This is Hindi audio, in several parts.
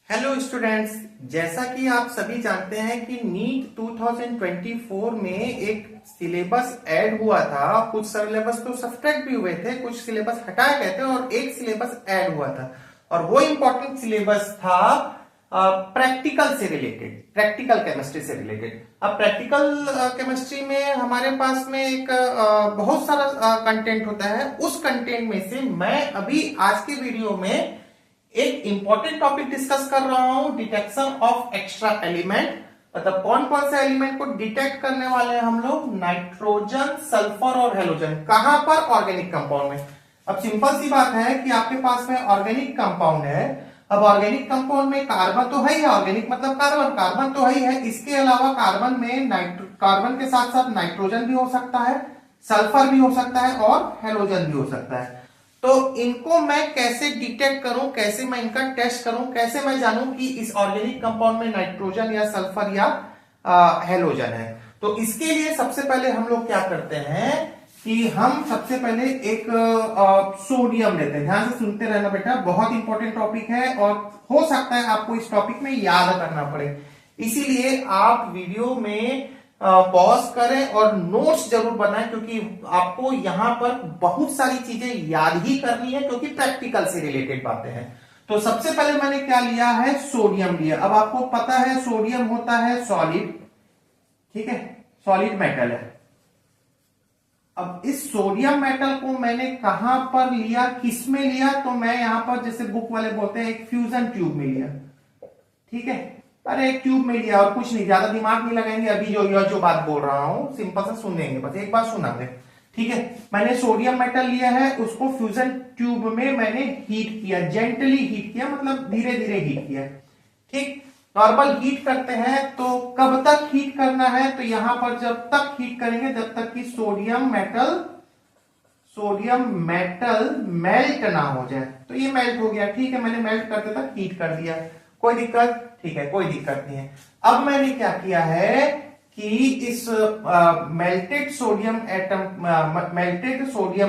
हेलो स्टूडेंट्स, जैसा कि आप सभी जानते हैं कि नीट 2024 में एक सिलेबस ऐड हुआ था। कुछ सिलेबस तो सब्ट्रैक्ट भी हुए थे, कुछ सिलेबस हटाए गए थे और एक सिलेबस ऐड हुआ था। और वो इंपॉर्टेंट सिलेबस था प्रैक्टिकल से रिलेटेड, प्रैक्टिकल केमिस्ट्री से रिलेटेड। अब प्रैक्टिकल केमिस्ट्री में हमारे पास में एक बहुत सारा कंटेंट होता है। उस कंटेंट में से मैं अभी आज के वीडियो में एक इंपॉर्टेंट टॉपिक डिस्कस कर रहा हूं, डिटेक्शन ऑफ एक्स्ट्रा एलिमेंट। मतलब कौन कौन से एलिमेंट को डिटेक्ट करने वाले हैं हम लोग? नाइट्रोजन, सल्फर और हेलोजन। कहां पर? ऑर्गेनिक कंपाउंड में। अब सिंपल सी बात है कि आपके पास में ऑर्गेनिक कंपाउंड है। अब ऑर्गेनिक कंपाउंड में कार्बन तो है ही, ऑर्गेनिक मतलब कार्बन, कार्बन तो है ही है। इसके अलावा कार्बन में कार्बन के साथ साथ नाइट्रोजन भी हो सकता है, सल्फर भी हो सकता है और हेलोजन भी हो सकता है। तो इनको मैं कैसे डिटेक्ट करूं, कैसे मैं इनका टेस्ट करूं, कैसे मैं जानूं कि इस ऑर्गेनिक कंपाउंड में नाइट्रोजन या सल्फर या हेलोजन है? तो इसके लिए सबसे पहले हम लोग क्या करते हैं कि हम सबसे पहले एक सोडियम लेते हैं। ध्यान से सुनते रहना बेटा, बहुत इंपॉर्टेंट टॉपिक है और हो सकता है आपको इस टॉपिक में याद करना पड़े। इसीलिए आप वीडियो में पॉज करें और नोट्स जरूर बनाएं, क्योंकि आपको यहां पर बहुत सारी चीजें याद ही करनी है, क्योंकि प्रैक्टिकल से रिलेटेड बातें हैं। तो सबसे पहले मैंने क्या लिया है? सोडियम लिया। अब आपको पता है सोडियम होता है सॉलिड, ठीक है, सॉलिड मेटल है। अब इस सोडियम मेटल को मैंने कहां पर लिया, किस में लिया? तो मैं यहां पर जैसे बुक वाले बोलते हैं एक फ्यूजन ट्यूब में लिया, ठीक है। अरे एक ट्यूब में लिया और कुछ नहीं, ज्यादा दिमाग नहीं लगाएंगे। अभी जो बात बोल रहा हूं सिंपल सा सुनेंगे, बस एक बार सुना दे, ठीक है। मैंने सोडियम मेटल लिया है, उसको फ्यूजन ट्यूब में मैंने हीट किया, जेंटली हीट किया, मतलब धीरे धीरे हीट किया, ठीक। नॉर्मल हीट करते हैं तो कब तक हीट करना है? तो यहां पर जब तक हीट करेंगे जब तक कि सोडियम मेटल मेल्ट ना हो जाए। तो ये मेल्ट हो गया, ठीक है, मैंने मेल्ट करते तक हीट कर दिया, कोई दिक्कत? ठीक है, कोई दिक्कत नहीं है। अब मैंने क्या किया है कि इस मेल्टेड सोडियम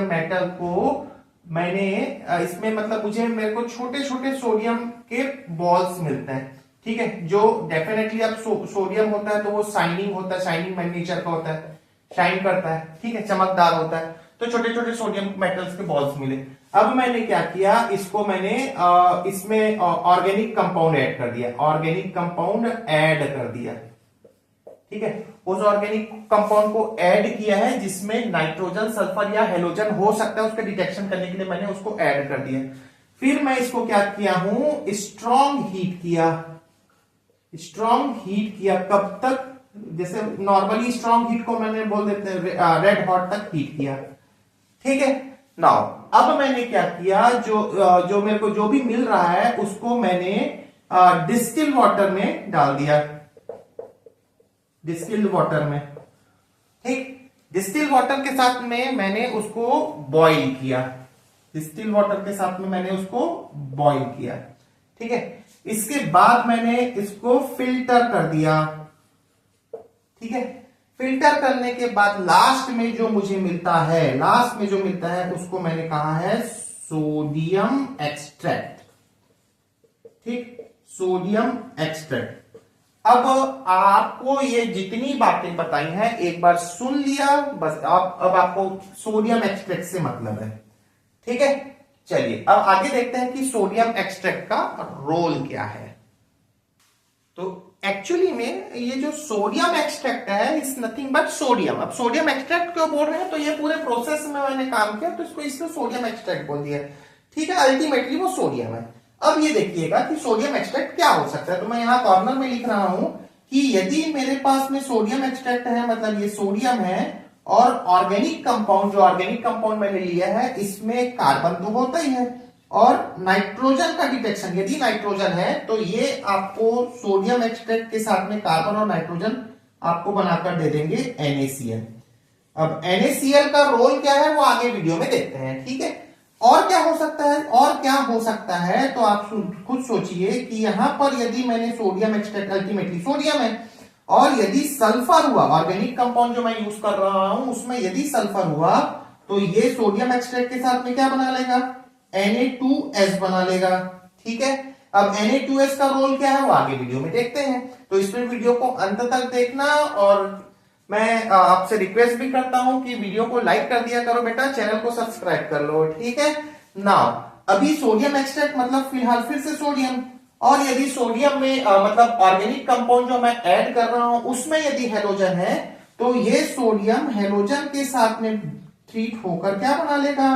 मेटल को मैंने इसमें, मतलब मेरे को छोटे छोटे सोडियम के बॉल्स मिलते हैं, ठीक है। जो डेफिनेटली अब सोडियम होता है तो वो शाइनिंग होता है, शाइनिंग नेचर का होता है, शाइन करता है, ठीक है, चमकदार होता है। तो छोटे छोटे सोडियम मेटल्स के बॉल्स मिले। अब मैंने क्या किया, इसको मैंने इसमें ऑर्गेनिक कंपाउंड ऐड कर दिया, ऑर्गेनिक कंपाउंड ऐड कर दिया, ठीक है। उस ऑर्गेनिक कंपाउंड को ऐड किया है जिसमें नाइट्रोजन, सल्फर या हेलोजन हो सकता है, उसका डिटेक्शन करने के लिए मैंने उसको ऐड कर दिया। फिर मैं इसको क्या किया हूं, स्ट्रॉन्ग हीट किया। स्ट्रॉन्ग हीट किया कब तक? जैसे नॉर्मली स्ट्रॉन्ग हीट को मैंने बोल देते हैं रेड हॉट तक हीट किया, ठीक है। नाउ अब मैंने क्या किया, जो मेरे को जो भी मिल रहा है उसको मैंने डिस्टिल्ड वाटर में डाल दिया, डिस्टिल्ड वाटर में, ठीक। डिस्टिल्ड वाटर के साथ में मैंने उसको बॉईल किया, डिस्टिल्ड वाटर के साथ में मैंने उसको बॉईल किया, ठीक है। इसके बाद मैंने इसको फिल्टर कर दिया, ठीक है। फिल्टर करने के बाद लास्ट में जो मुझे मिलता है, उसको मैंने कहा है सोडियम एक्सट्रैक्ट, ठीक, सोडियम एक्सट्रैक्ट। अब आपको ये जितनी बातें बताई हैं एक बार सुन लिया, बस अब आपको सोडियम एक्सट्रैक्ट से मतलब है, ठीक है। चलिए अब आगे देखते हैं कि सोडियम एक्सट्रैक्ट का रोल क्या है। तो एक्चुअली में ये जो सोडियम एक्सट्रैक्ट है इज नथिंग बट सोडियम। अब सोडियम एक्सट्रैक्ट क्यों बोल रहे हैं? तो ये पूरे प्रोसेस में मैंने काम किया तो इसको इसमें सोडियम एक्सट्रैक्ट बोल दिया, ठीक है। अल्टीमेटली वो सोडियम है। अब ये देखिएगा कि सोडियम एक्सट्रैक्ट क्या हो सकता है। तो मैं यहां कॉर्नर में लिख रहा हूं कि यदि मेरे पास में सोडियम एक्सट्रैक्ट है, मतलब ये सोडियम है और ऑर्गेनिक कंपाउंड, जो ऑर्गेनिक कंपाउंड मैंने लिया है इसमें कार्बन तो होता ही है और नाइट्रोजन का डिटेक्शन, यदि नाइट्रोजन है तो ये आपको सोडियम एक्सट्रैक्ट के साथ में कार्बन और नाइट्रोजन आपको बनाकर दे देंगे NaCl। अब NaCl का रोल क्या है वो आगे वीडियो में देखते हैं, ठीक है। और क्या हो सकता है, तो आप खुद सोचिए कि यहां पर यदि मैंने सोडियम एक्सट्रैक्ट, अल्टीमेटली सोडियम है, और यदि सल्फर हुआ, ऑर्गेनिक कंपाउंड जो मैं यूज कर रहा हूं उसमें यदि सल्फर हुआ तो ये सोडियम एक्सट्रैक्ट के साथ में क्या बना लेगा? Na2S बना लेगा, ठीक है। अब Na2S का रोल क्या है वो आगे वीडियो में देखते हैं, तो इसमें वीडियो को अंत तक देखना। और मैं आपसे रिक्वेस्ट भी करता हूं कि वीडियो को लाइक कर दिया करो बेटा, चैनल को सब्सक्राइब कर लो, ठीक है। नाउ अभी सोडियम एक्सट्रैक्ट मतलब फिलहाल फिर से सोडियम, और यदि सोडियम में मतलब ऑर्गेनिक कंपाउंड जो मैं ऐड कर रहा हूं उसमें यदि हेलोजन है, तो ये सोडियम हेलोजन के साथ में ट्रीट होकर क्या बना लेगा,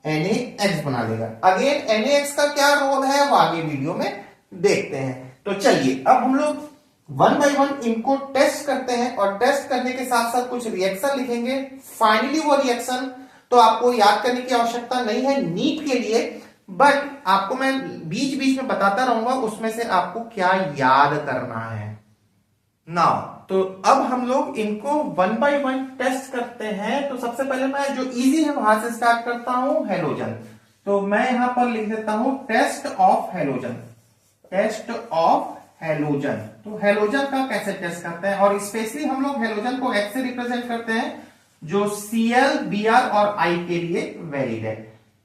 NaX बना लेगा। अगेन NaX का क्या रोल है वो आगे वीडियो में देखते हैं। तो चलिए अब हम लोग वन बाय वन इनको टेस्ट करते हैं, और टेस्ट करने के साथ साथ कुछ रिएक्शन लिखेंगे। फाइनली वो रिएक्शन तो आपको याद करने की आवश्यकता नहीं है नीट के लिए, बट आपको मैं बीच बीच में बताता रहूंगा उसमें से आपको क्या याद करना है। नाउ तो अब हम लोग इनको वन बाय वन टेस्ट करते हैं। तो सबसे पहले मैं जो इजी है वहां से स्टार्ट करता हूं, हेलोजन। तो मैं यहां पर लिख देता हूं test of halogen, test of halogen. तो हेलोजन का कैसे टेस्ट करते हैं, और स्पेशली हम लोग हेलोजन को X से रिप्रेजेंट करते हैं, जो Cl, Br और I के लिए वैलिड है,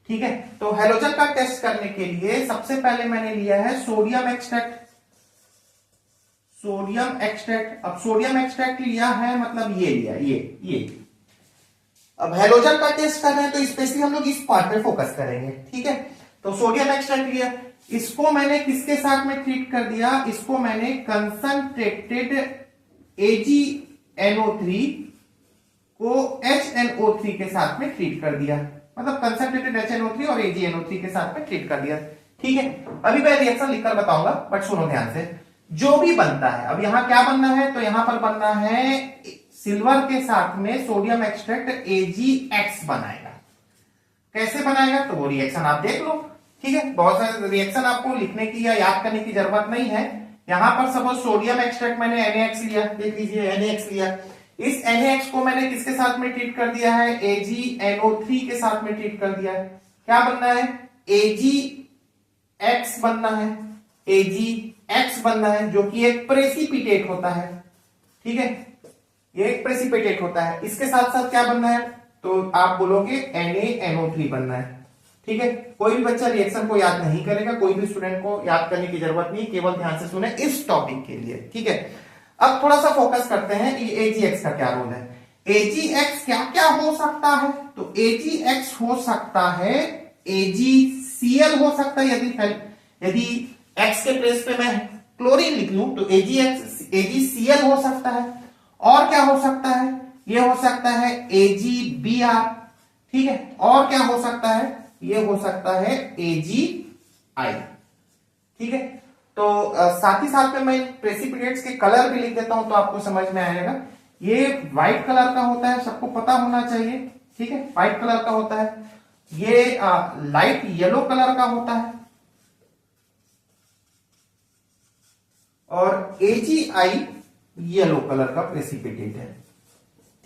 ठीक है। तो हेलोजन का टेस्ट करने के लिए सबसे पहले मैंने लिया है सोडियम एक्सट्रैक्ट, सोडियम एक्सट्रैक्ट। अब सोडियम एक्सट्रैक्ट लिया है मतलब ये लिया, ये। अब हेलोजन का टेस्ट कर रहे हैं तो स्पेशली हम लोग इस पार्ट पे फोकस करेंगे, ठीक है। तो सोडियम एक्सट्रैक्ट लिया, इसको मैंने किसके साथ में ट्रीट कर दिया, इसको मैंने कंसंट्रेटेड AgNO3 को HNO3 के साथ में ट्रीट कर दिया, मतलब कंसंट्रेटेड HNO3 और AgNO3 के साथ में ट्रीट कर दिया, ठीक है। अभी मैं रिएक्शन लिखकर बताऊंगा, बट सुनो ध्यान से। जो भी बनता है, अब यहां क्या बनना है, तो यहां पर बनना है सिल्वर के साथ में सोडियम एक्सट्रैक्ट AgX बनाएगा। कैसे बनाएगा तो वो रिएक्शन आप देख लो, ठीक है। बहुत सारे रिएक्शन आपको लिखने की या याद करने की जरूरत नहीं है। यहां पर सपोज सोडियम एक्सट्रैक्ट मैंने NaX लिया, देख लीजिए NaX लिया, इस NaX को मैंने किसके साथ में ट्रीट कर दिया है, AgNO3 के साथ में ट्रीट कर दिया है। क्या बनना है, AgX बनना है, AgX बनना है, जो कि एक प्रेसिपिटेट होता है, ठीक है, ये एक प्रेसिपिटेट होता है। इसके साथ साथ क्या बनना है, तो आप बोलोगे NaNO3 बनना है, ठीक है। कोई भी बच्चा रिएक्शन को याद नहीं करेगा, कोई भी स्टूडेंट को याद करने की जरूरत नहीं, केवल ध्यान से सुने इस टॉपिक के लिए, ठीक है। अब थोड़ा सा फोकस करते हैं कि AgX का क्या रोल है। AgX क्या क्या हो सकता है, तो AgX हो सकता है AgCl हो सकता है, यदि X के प्लेस पे मैं क्लोरीन लिख लूं तो AgCl हो सकता है। और क्या हो सकता है, ये हो सकता है AgBr, ठीक है। और क्या हो सकता है, ये हो सकता है AgI, ठीक है। तो साथ ही साथ में मैं प्रेसिपिटेट्स के कलर भी लिख देता हूं तो आपको समझ में आएगा। ये व्हाइट कलर का होता है, सबको पता होना चाहिए, ठीक है, व्हाइट कलर का होता है। ये लाइट येलो कलर का होता है, और AgI येलो कलर का प्रेसिपिटेट है,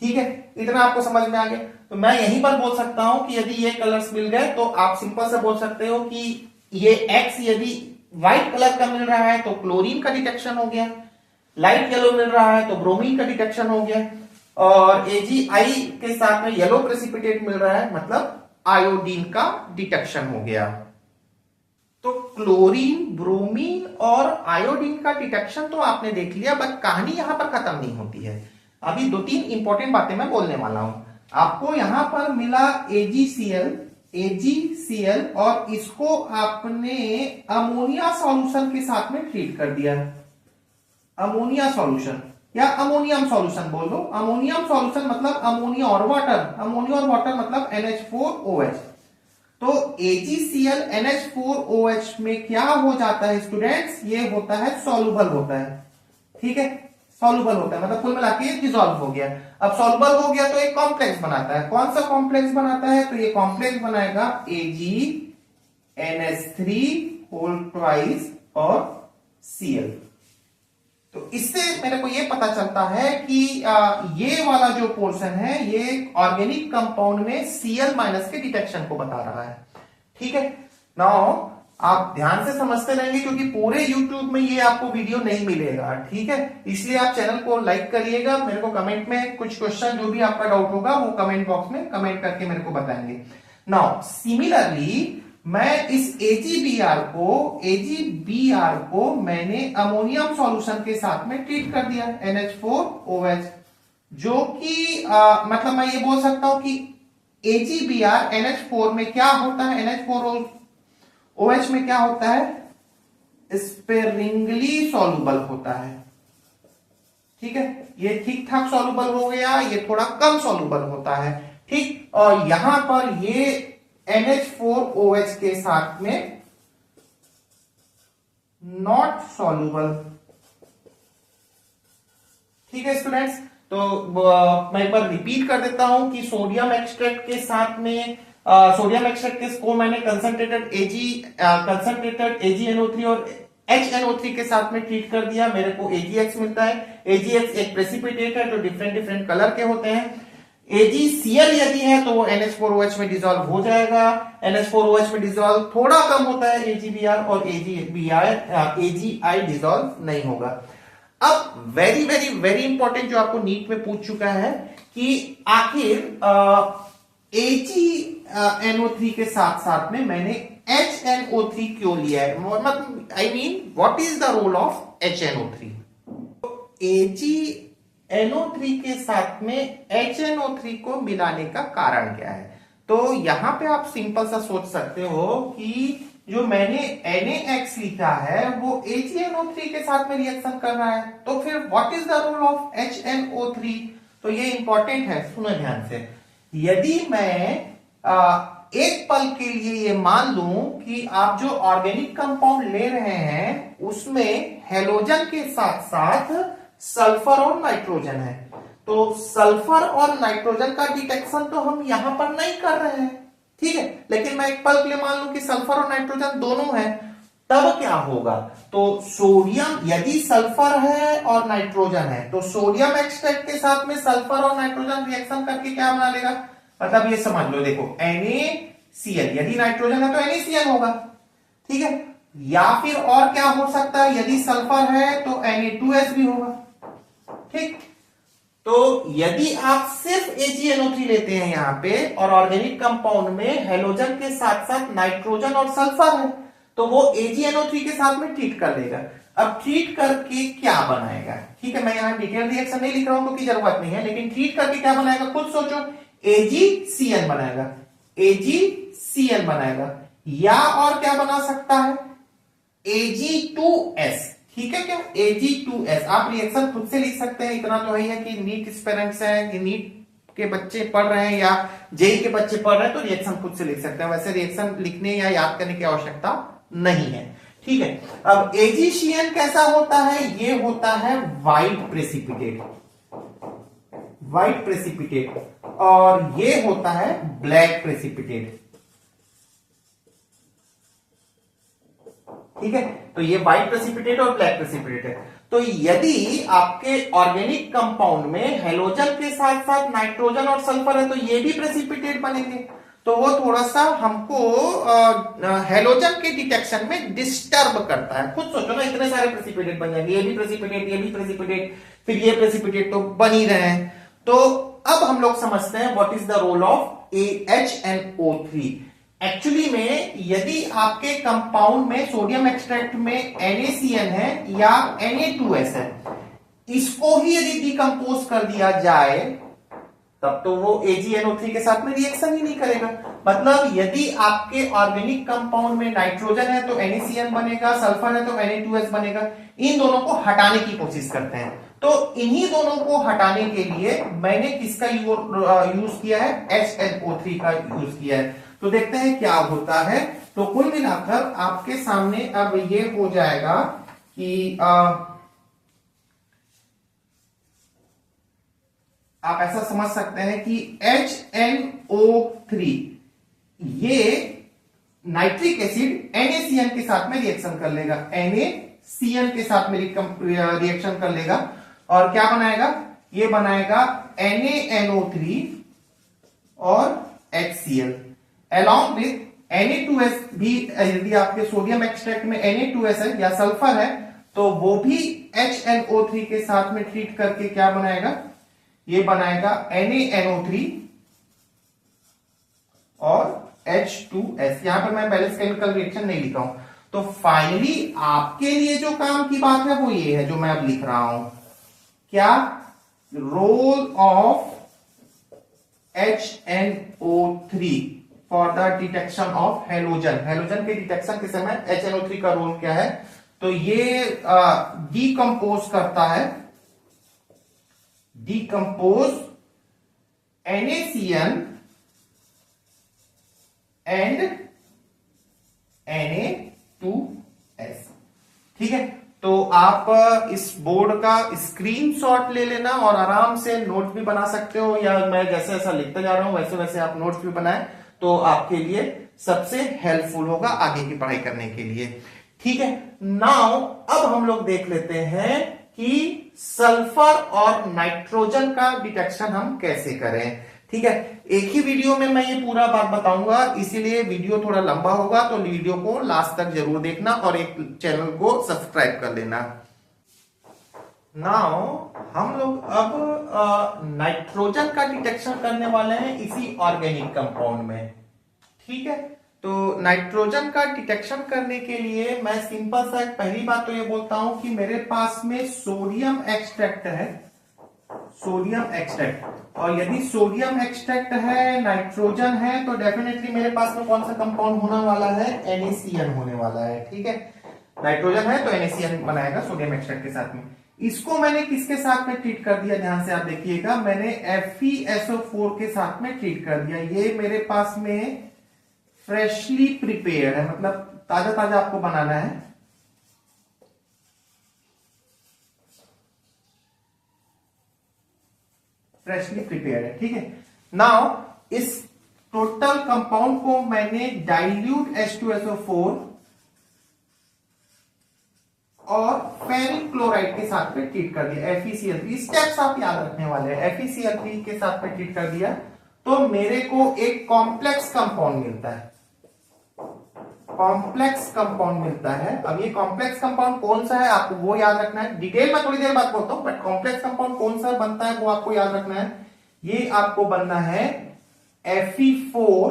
ठीक है। इतना आपको समझ में आ गया। तो मैं यहीं पर बोल सकता हूं कि यदि ये कलर्स मिल गए तो आप सिंपल से बोल सकते हो कि ये X यदि व्हाइट कलर का मिल रहा है तो क्लोरीन का डिटेक्शन हो गया, लाइट येलो मिल रहा है तो ब्रोमीन का डिटेक्शन हो गया, और AgI के साथ में येलो प्रेसिपिटेट मिल रहा है मतलब आयोडीन का डिटेक्शन हो गया। तो क्लोरीन, ब्रोमीन और आयोडीन का डिटेक्शन तो आपने देख लिया, बट कहानी यहां पर खत्म नहीं होती है। अभी दो तीन इंपॉर्टेंट बातें मैं बोलने वाला हूं। आपको यहां पर मिला AgCl और इसको आपने अमोनिया सॉल्यूशन के साथ में ट्रीट कर दिया। अमोनिया सॉल्यूशन या अमोनियम सॉल्यूशन बोल दो। अमोनियम सॉल्यूशन मतलब अमोनिया और वाटर, अमोनिया और वाटर मतलब NH4OH। तो AgCl NH4OH में क्या हो जाता है स्टूडेंट्स, ये होता है सॉल्युबल होता है, ठीक है, सॉल्युबल होता है मतलब कुल मिला के डिसॉल्व हो गया। अब सॉल्युबल हो गया तो एक कॉम्प्लेक्स बनाता है। कौन सा कॉम्प्लेक्स बनाता है, तो ये कॉम्प्लेक्स बनाएगा AgNH3 होल ट्वाइस और Cl। तो इससे मेरे को ये पता चलता है कि ये वाला जो पोर्शन है ये ऑर्गेनिक कंपाउंड में Cl माइनस के डिटेक्शन को बता रहा है, ठीक है। नाउ आप ध्यान से समझते रहेंगे क्योंकि पूरे YouTube में ये आपको वीडियो नहीं मिलेगा, ठीक है। इसलिए आप चैनल को लाइक करिएगा, मेरे को कमेंट में कुछ क्वेश्चन जो भी आपका डाउट होगा वो कमेंट बॉक्स में कमेंट करके मेरे को बताएंगे। नाउ सिमिलरली मैं इस AgBr को मैंने अमोनियम सॉल्यूशन के साथ में ट्रीट कर दिया, NH4OH, जो कि मतलब मैं ये बोल सकता हूं कि AgBr NH4 में क्या होता है, NH4OH में क्या होता है, स्पेरिंगली सॉल्युबल होता है। ठीक है, ये ठीक ठाक सॉल्युबल हो गया, ये थोड़ा कम सॉल्युबल होता है। ठीक, और यहां पर ये NH4OH के साथ में नॉट सॉल्युबल। ठीक है स्टूडेंट्स, तो मैं एक बार रिपीट कर देता हूं कि सोडियम एक्सट्रैक्ट के साथ में सोडियम एक्सट्रैक्ट को मैंने कंसंट्रेटेड AgNO3 और HNO3 के साथ में ट्रीट कर दिया, मेरे को AgX मिलता है। AgX एक प्रेसिपिटेट है, तो डिफरेंट डिफरेंट कलर के होते हैं। AgCl यदि है तो वो NH4OH में डिसॉल्व हो जाएगा, NH4OH में डिसॉल्व थोड़ा कम होता है AgBr, और AgI डिसॉल्व नहीं होगा। अब वेरी वेरी वेरी इंपॉर्टेंट जो आपको नीट में पूछ चुका है कि आखिर AgNO3 के साथ साथ में मैंने HNO3 क्यों लिया है, मतलब I mean what is the role of HNO3। AgNO3 के साथ में HNO3 को मिलाने का कारण क्या है, तो यहां पे आप सिंपल सा सोच सकते हो कि जो मैंने NaX लिखा है वो AgNO3 के साथ में रिएक्शन कर रहा है, तो फिर what is the role of HNO3। तो ये इंपॉर्टेंट है, सुनो ध्यान से। यदि मैं एक पल के लिए ये मान लूं कि आप जो ऑर्गेनिक कंपाउंड ले रहे हैं उसमें हेलोजन के साथ साथ सल्फर और नाइट्रोजन है, तो सल्फर और नाइट्रोजन का डिटेक्शन तो हम यहां पर नहीं कर रहे हैं, ठीक है, लेकिन मैं एक पल के लिए मान लूं कि सल्फर और नाइट्रोजन दोनों है, तब क्या होगा, तो सोडियम, यदि सल्फर है और नाइट्रोजन है तो सोडियम एक्सट्रैक्ट के साथ में सल्फर और नाइट्रोजन रिएक्शन करके क्या बना लेगा, मतलब ये समझ लो, देखो NaCl, यदि नाइट्रोजन है तो NaCl होगा, ठीक है, या फिर और क्या हो सकता है, यदि सल्फर है तो Na2S भी होगा। ठीक, तो यदि आप सिर्फ AgNO3 लेते हैं यहां पे और ऑर्गेनिक कंपाउंड में हेलोजन के साथ साथ नाइट्रोजन और सल्फर है, तो वो AgNO3 के साथ में ट्रीट कर लेगा। अब ट्रीट करके क्या बनाएगा, ठीक है, मैं यहां डिटेल रिएक्शन नहीं लिख रहा हूं क्योंकि जरूरत नहीं है, लेकिन ट्रीट करके क्या बनाएगा खुद सोचो, AgCl बनाएगा, AgCl बनाएगा, या और क्या बना सकता है, Ag2S, ठीक है, क्या Ag2S, आप रिएक्शन खुद से लिख सकते हैं, इतना तो है कि नीट एस्पिरेंट्स हैं, कि नीट के बच्चे पढ़ रहे हैं या जेई के बच्चे पढ़ रहे हैं तो रिएक्शन खुद से लिख सकते हैं, वैसे रिएक्शन लिखने या याद करने की आवश्यकता नहीं है, ठीक है। अब AgCN कैसा होता है, ये होता है व्हाइट प्रेसिपिटेट, व्हाइट प्रेसिपिटेट, और ये होता है ब्लैक प्रेसिपिटेट, ठीक है, तो ये व्हाइट प्रेसिपिटेट और ब्लैक प्रेसिपिटेट है। तो यदि आपके ऑर्गेनिक कंपाउंड में हेलोजन के साथ साथ नाइट्रोजन और सल्फर है तो ये भी प्रेसिपिटेट बनेंगे, तो वो थोड़ा सा हमको हेलोजन के डिटेक्शन में डिस्टर्ब करता है। खुद सोचो ना, इतने सारे प्रेसिपिटेट बन जाएंगे, ये भी प्रेसिपिटेट, ये भी प्रेसिपिटेट, फिर ये प्रेसिपिटेट, तो बन ही रहे हैं। तो अब हम लोग समझते हैं what is the role of HNO3। Actually में यदि आपके कंपाउंड में सोडियम एक्सट्रैक्ट में NaCN है या Na2S है, इसको ही यदि डिकम्पोज कर दिया जाए तब तो वो AgNO3 के साथ में रिएक्शन ही नहीं करेगा। मतलब यदि आपके ऑर्गेनिक कंपाउंड में नाइट्रोजन है तो NaCN बनेगा, सल्फर है तो Na2S बनेगा। इन दोनों को हटाने की कोशिश करते हैं, तो इन्हीं दोनों को हटाने के लिए मैंने किसका यूज किया है, HNO3 का यूज किया है। तो देखते हैं क्या होता है। तो कुल मिलाकर आपके सामने अब ये हो जाएगा कि आप ऐसा समझ सकते हैं कि HNO3 ये नाइट्रिक एसिड NaCN के साथ में रिएक्शन कर लेगा, NaCN के साथ में रिएक्शन कर लेगा, और क्या बनाएगा, ये बनाएगा NaNO3 और HCl along with Na2S भी, यदि आपके सोडियम एक्सट्रैक्ट में Na2S है या सल्फर है तो वो भी HNO3 के साथ में ट्रीट करके क्या बनाएगा, ये बनाएगा NaNO3 और H2S। यहां पर मैं बैलेंस केमिकल रिएक्शन नहीं लिखा हूं। तो फाइनली आपके लिए जो काम की बात है वो ये है जो मैं अब लिख रहा हूं, क्या, role of HNO3 for the detection of halogen. Halogen के डिटेक्शन के समय HNO3 का रोल क्या है, तो ये डीकंपोज करता है, डीकंपोज NaCN एंड Na2S। ठीक है, तो आप इस बोर्ड का स्क्रीनशॉट ले लेना और आराम से नोट भी बना सकते हो, या मैं जैसे जैसा लिखते जा रहा हूं वैसे वैसे आप नोट्स भी बनाएं तो आपके लिए सबसे हेल्पफुल होगा आगे की पढ़ाई करने के लिए। ठीक है, नाउ अब हम लोग देख लेते हैं कि सल्फर और नाइट्रोजन का डिटेक्शन हम कैसे करें। ठीक है, एक ही वीडियो में मैं ये पूरा बात बताऊंगा, इसीलिए वीडियो थोड़ा लंबा होगा, तो वीडियो को लास्ट तक जरूर देखना और एक चैनल को सब्सक्राइब कर लेना। नाउ हम लोग अब नाइट्रोजन का डिटेक्शन करने वाले हैं इसी ऑर्गेनिक कंपाउंड में। ठीक है, तो नाइट्रोजन का डिटेक्शन करने के लिए मैं सिंपल सा पहली बात तो ये बोलता हूं कि मेरे पास में सोडियम एक्सट्रैक्ट है, सोडियम एक्सट्रैक्ट, और यदि सोडियम एक्सट्रैक्ट है, नाइट्रोजन है, तो डेफिनेटली मेरे पास में कौन सा कंपाउंड होने वाला है, NaCN होने वाला है। ठीक है, नाइट्रोजन है तो NaCN बनाएगा सोडियम एक्सट्रैक्ट के साथ में। इसको मैंने किसके साथ में ट्रीट कर दिया, ध्यान से आप देखिएगा, मैंने FeSO4 के साथ में ट्रीट कर दिया। ये मेरे पास में फ्रेशली प्रिपेयर्ड है, मतलब ताजा ताजा आपको बनाना है। फ्रेशली प्रिपेयर्ड है। ठीक है, नाउ इस टोटल कंपाउंड को मैंने डाइल्यूट H2SO4 और फेरिक क्लोराइड के साथ में ट्रीट कर दिया, FeCl3। स्टेप्स आप याद रखने वाले हैं, FeCl3 के साथ में ट्रीट कर दिया तो मेरे को एक कॉम्प्लेक्स कंपाउंड मिलता है, कॉम्प्लेक्स कंपाउंड मिलता है। अब ये कॉम्प्लेक्स कंपाउंड कौन सा है आपको वो याद रखना है, डिटेल में थोड़ी देर बाद बोलता हूं, बट कॉम्प्लेक्स कंपाउंड कौन सा बनता है वो आपको याद रखना है। ये आपको बनना है Fe4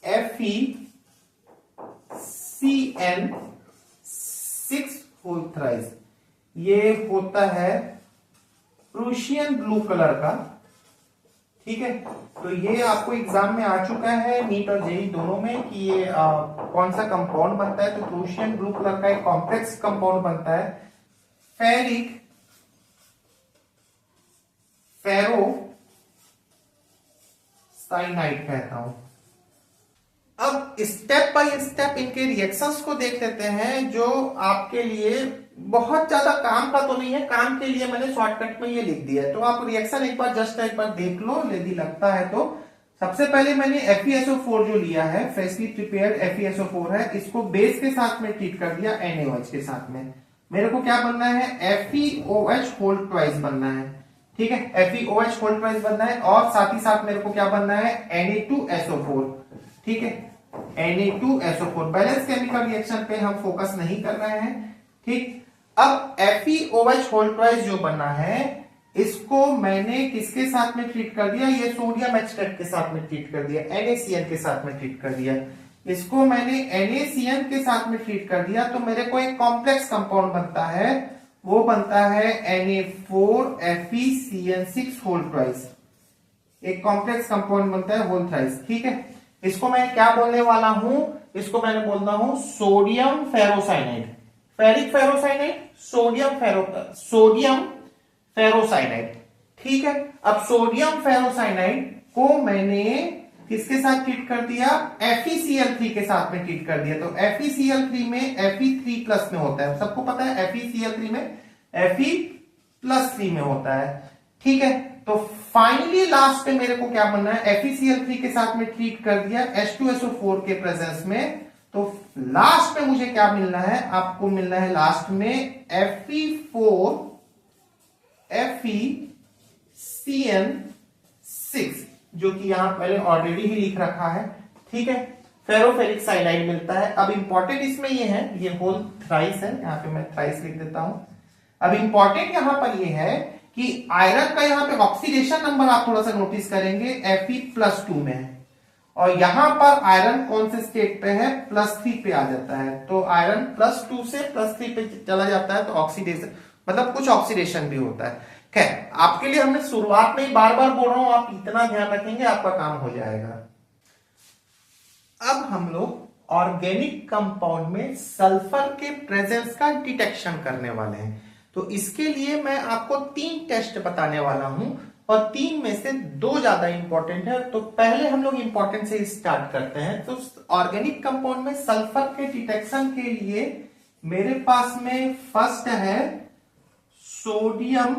FeCN6 होल थ्राइस। ये होता है प्रूशियन ब्लू कलर का। ठीक है, तो ये आपको एग्जाम में आ चुका है नीट और जेई दोनों में कि ये कौन सा कंपाउंड बनता है। तो प्रूशियन ब्लू कलर का एक कॉम्प्लेक्स कंपाउंड बनता है फेरिक फेरोसाइनाइड कहता हूं। अब स्टेप बाय स्टेप इनके रिएक्शंस को देख लेते हैं जो आपके लिए बहुत ज्यादा काम का तो नहीं है, काम के लिए मैंने शॉर्टकट में ये लिख दिया है, तो आप रिएक्शन एक बार जस्ट एक बार देख लो यदि लगता है तो। सबसे पहले मैंने FeSO4 जो लिया है, फ्रेशली प्रिपेयर्ड FeSO4 है, इसको बेस के साथ में ट्रीट कर दिया NaOH के साथ में। मेरे को क्या बनना है, FeOH होल ट्वाइस बनना है। ठीक है, FeOH होल ट्वाइस बनना है, और साथ ही साथ मेरे को क्या बनना है, Na2SO4। ठीक है, Na2SO4। बैलेंस केमिकल रिएक्शन पे हम फोकस नहीं कर रहे हैं। ठीक, अब FeOH होल ट्वाइस जो बना है इसको मैंने किसके साथ में ट्रीट कर दिया, ये सोडियम एक्सट्रैक्ट के साथ में ट्रीट कर दिया, NaCN के साथ में ट्रीट कर दिया। इसको मैंने NaCN के साथ में ट्रीट कर दिया तो मेरे को एक कॉम्प्लेक्स कंपाउंड बनता है, वो बनता है Na4 FeCN6 होल ट्वाइस। एक कॉम्प्लेक्स कंपाउंड बनता है होल थ्राइस। ठीक है, इसको मैं क्या बोलने वाला हूं, इसको मैंने बोलना हूं sodium ferrocyanide, ferric ferrocyanide, sodium ferrocyanide. ठीक है, अब सोडियम फेरोसाइनाइड को मैंने किसके साथ ट्रीट कर दिया, FeCl3 के साथ में ट्रीट कर दिया। तो FeCl3 में Fe3+ में होता है, सबको पता है FeCl3 में Fe+3 में होता है। ठीक है, तो फाइनली लास्ट पे मेरे को क्या बनना है, FeCl3 के साथ में ट्रीट कर दिया H2SO4 के प्रेजेंस में, तो लास्ट में मुझे क्या मिलना है, आपको मिलना है लास्ट में Fe4 FeCN6, जो कि यहां पहले ऑलरेडी ही लिख रखा है। ठीक है, फेरोफेरिक साइनाइड मिलता है। अब इंपॉर्टेंट इसमें ये है, ये होल थ्राइस है, यहां पे मैं थ्राइस लिख देता हूं। अब इंपॉर्टेंट यहां पर ये है कि आयरन का यहां पे ऑक्सीडेशन नंबर आप थोड़ा सा नोटिस करेंगे Fe+2 में है, और यहां पर आयरन कौन से स्टेट पे है, +3 पे आ जाता है, तो आयरन +2 से +3 पे चला जाता है, तो ऑक्सीडेशन मतलब कुछ ऑक्सीडेशन भी होता है। खैर, आपके लिए हमने शुरुआत में ही बार बार बोल रहा हूं, आप इतना ध्यान रखेंगे आपका काम हो जाएगा। अब हम लोग ऑर्गेनिक कंपाउंड में सल्फर के प्रेजेंस का डिटेक्शन करने वाले हैं। तो इसके लिए मैं आपको 3 टेस्ट बताने वाला हूं, और 3 में से 2 ज्यादा इंपॉर्टेंट है। तो पहले हम लोग इंपॉर्टेंट से स्टार्ट करते हैं। तो ऑर्गेनिक कंपाउंड में सल्फर के डिटेक्शन के लिए मेरे पास में फर्स्ट है सोडियम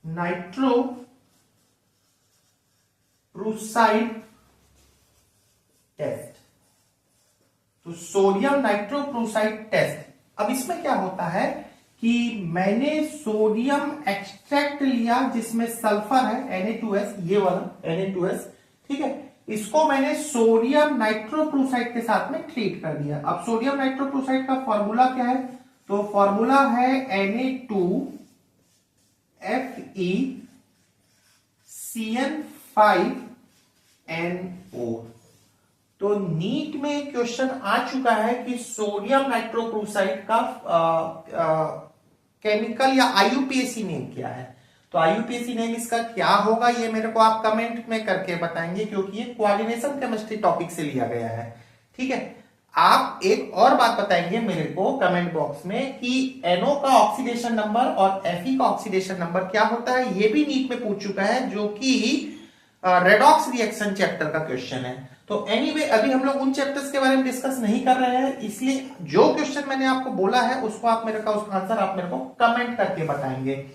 नाइट्रोप्रूसाइड टेस्ट। तो सोडियम नाइट्रोप्रूसाइड टेस्ट, अब इसमें क्या होता है कि मैंने सोडियम एक्सट्रैक्ट लिया जिसमें सल्फर है Na2S, ये वाला Na2S, ठीक है, इसको मैंने सोडियम नाइट्रोप्रूसाइड के साथ में ट्रीट कर दिया। अब सोडियम नाइट्रोप्रूसाइड का फॉर्मूला क्या है, तो फॉर्मूला है Na2FeCN5NO। तो नीट में क्वेश्चन आ चुका है कि सोडियम नाइट्रोक्लोराइड का केमिकल या आईयूपीएसी नेम क्या है। तो आईयूपीएसी नेम इसका क्या होगा ये मेरे को आप कमेंट में करके बताएंगे, क्योंकि ये कोऑर्डिनेशन केमिस्ट्री टॉपिक से लिया गया है। ठीक है, आप एक और बात बताएंगे मेरे को कमेंट बॉक्स में कि NO का ऑक्सीडेशन नंबर और Fe का ऑक्सीडेशन नंबर क्या होता है। ये भी नीट में पूछ चुका है, जो कि रेडॉक्स रिएक्शन चैप्टर का क्वेश्चन है। तो एनीवे अभी हम लोग उन चैप्टर्स के बारे में डिस्कस नहीं कर रहे हैं, इसलिए जो क्वेश्चन मैंने आपको बोला है उसको आप मेरे का उसका आंसर आप मेरे को कमेंट करके बताएंगे।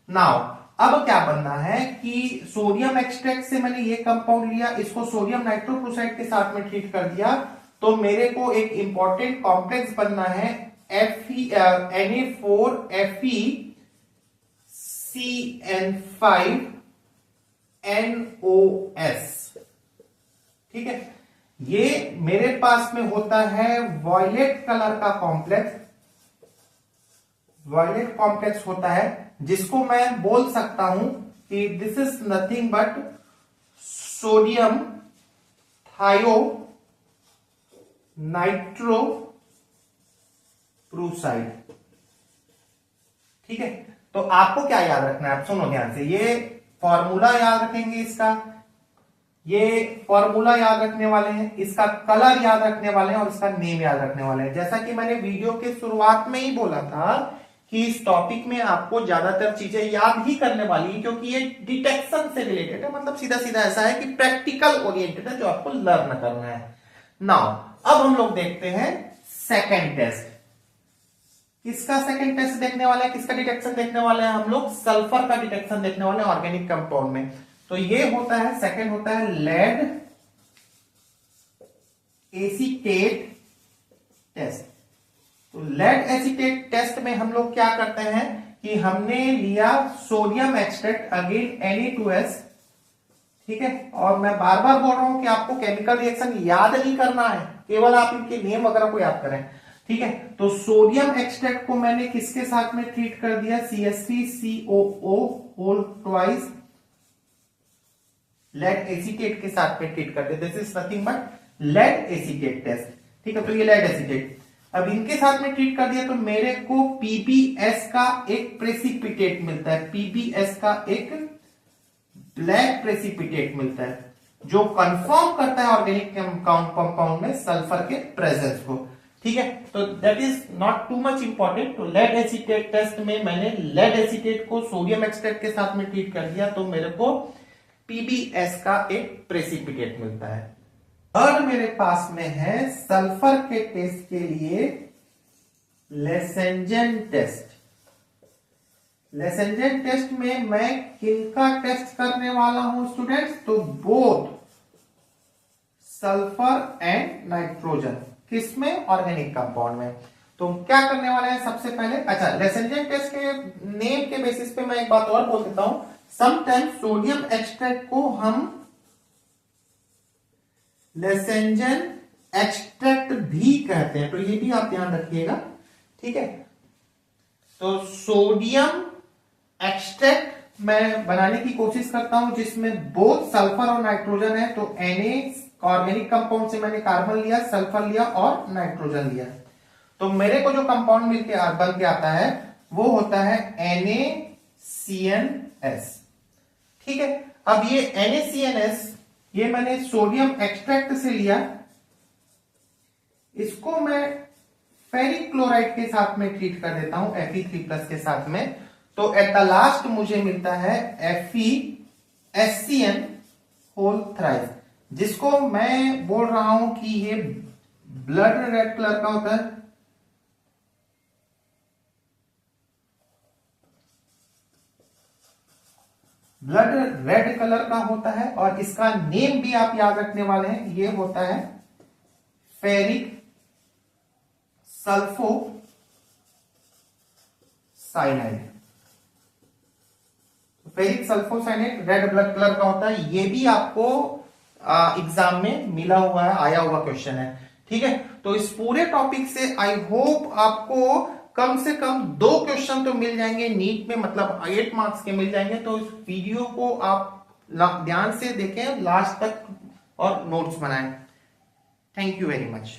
नाउ अब क्या बनना है कि सोडियम एक्सट्रैक्ट से मैंने ये कंपाउंड लिया, इसको सोडियम नाइट्रोक्लोराइड के साथ में ट्रीट कर दिया, तो मेरे को एक इंपॉर्टेंट कॉम्प्लेक्स बनना है Na4FeCN5NOS। ठीक है, ये मेरे पास में होता है वॉयलेट कलर का कॉम्प्लेक्स, वॉयलेट कॉम्प्लेक्स होता है, जिसको मैं बोल सकता हूं कि this is nothing but sodium थायो नाइट्रोप्रूसाइड। ठीक है, तो आपको क्या याद रखना है, आप सुनो ध्यान से, ये फॉर्मूला याद रखेंगे, इसका ये फॉर्मूला याद रखने वाले हैं, इसका कलर याद रखने वाले हैं और इसका नेम याद रखने वाले हैं। जैसा कि मैंने वीडियो के शुरुआत में ही बोला था कि इस टॉपिक में आपको ज्यादातर चीजें याद ही करने वाली है, क्योंकि ये डिटेक्शन से रिलेटेड है, मतलब सीधा सीधा ऐसा है कि प्रैक्टिकल ओरिएंटेड है जो आपको लर्न करना है। नाउ अब हम लोग देखते हैं सेकेंड टेस्ट। किसका सेकेंड टेस्ट देखने वाले हैं, किसका डिटेक्शन देखने वाले हैं हम लोग, सल्फर का डिटेक्शन देखने वाले हैं ऑर्गेनिक कंपाउंड में। तो ये होता है सेकेंड होता है लेड एसीटेट टेस्ट। तो लेड एसीटेट टेस्ट में हम लोग क्या करते हैं कि हमने लिया सोडियम एक्सट्रैक्ट अगेन Na2S, ठीक है, और मैं बार बार बोल रहा हूं कि आपको केमिकल रिएक्शन याद नहीं करना है, केवल आप इनके नेम वगैरह को याद करें। ठीक है, तो सोडियम एक्सट्रैक्ट को मैंने किसके साथ में ट्रीट कर दिया, CH3COO whole twice lead acetate के साथ में ट्रीट कर दिया। This is nothing but lead acetate test. ठीक है, तो ये लेड एसीटेट अब इनके साथ में ट्रीट कर दिया, तो मेरे को PbS का एक प्रेसिपिटेट मिलता है, PbS का एक ब्लैक प्रेसिपिटेट मिलता है, जो कंफर्म करता है ऑर्गेनिक कंपाउंड में सल्फर के प्रेजेंस को। ठीक है, तो that is not too much important. तो लेड एसीटेट टेस्ट में मैंने लेड एसीटेट को सोडियम एक्सट्रैक्ट के साथ में ट्रीट कर दिया, तो मेरे को PbS का एक प्रेसिपिटेट मिलता है। और मेरे पास में है सल्फर के टेस्ट के लिए लेसेंजन टेस्ट। लेसेंजन टेस्ट में मैं किनका टेस्ट करने वाला हूं स्टूडेंट्स, तो बोथ सल्फर एंड नाइट्रोजन, किसमें, ऑर्गेनिक कंपाउंड में। तो क्या करने वाले हैं सबसे पहले, अच्छा लेसेंजन टेस्ट के नेम के बेसिस पे मैं एक बात और बोल देता हूं, समटाइम्स सोडियम एक्सट्रैक्ट को हम लेसेंजन एक्सट्रैक्ट भी कहते हैं, तो ये भी आप ध्यान रखिएगा। ठीक है, तो सोडियम एक्सट्रैक्ट मैं बनाने की कोशिश करता हूं जिसमें बोथ सल्फर और नाइट्रोजन है। तो Na ऑर्गेनिक कंपाउंड से मैंने कार्बन लिया, सल्फर लिया और नाइट्रोजन लिया। तो मेरे को जो कंपाउंड मिलके बन के आता है वो होता है NaCnS। ठीक है, अब ये NaCnS ये मैंने सोडियम एक्सट्रैक्ट से लिया, इसको मैं फेरिक क्लोराइड के साथ में ट्रीट कर देता हूं Fe3+ के साथ में। तो एट द लास्ट मुझे मिलता है FeSCN होल थ्राइस, जिसको मैं बोल रहा हूं कि ये ब्लड रेड कलर का होता है। ब्लड रेड कलर का होता है और इसका नेम भी आप याद रखने वाले हैं, ये होता है ferric sulpho cyanide. Ferric sulphocyanate red blood colour का होता है, ये भी आपको एग्जाम में मिला हुआ है, आया हुआ क्वेश्चन है। ठीक है, तो इस पूरे टॉपिक से आई होप आपको कम से कम 2 क्वेश्चन तो मिल जाएंगे नीट में, मतलब 8 मार्क्स के मिल जाएंगे। तो इस वीडियो को आप ध्यान से देखें लास्ट तक और नोट्स बनाएं। Thank you very much.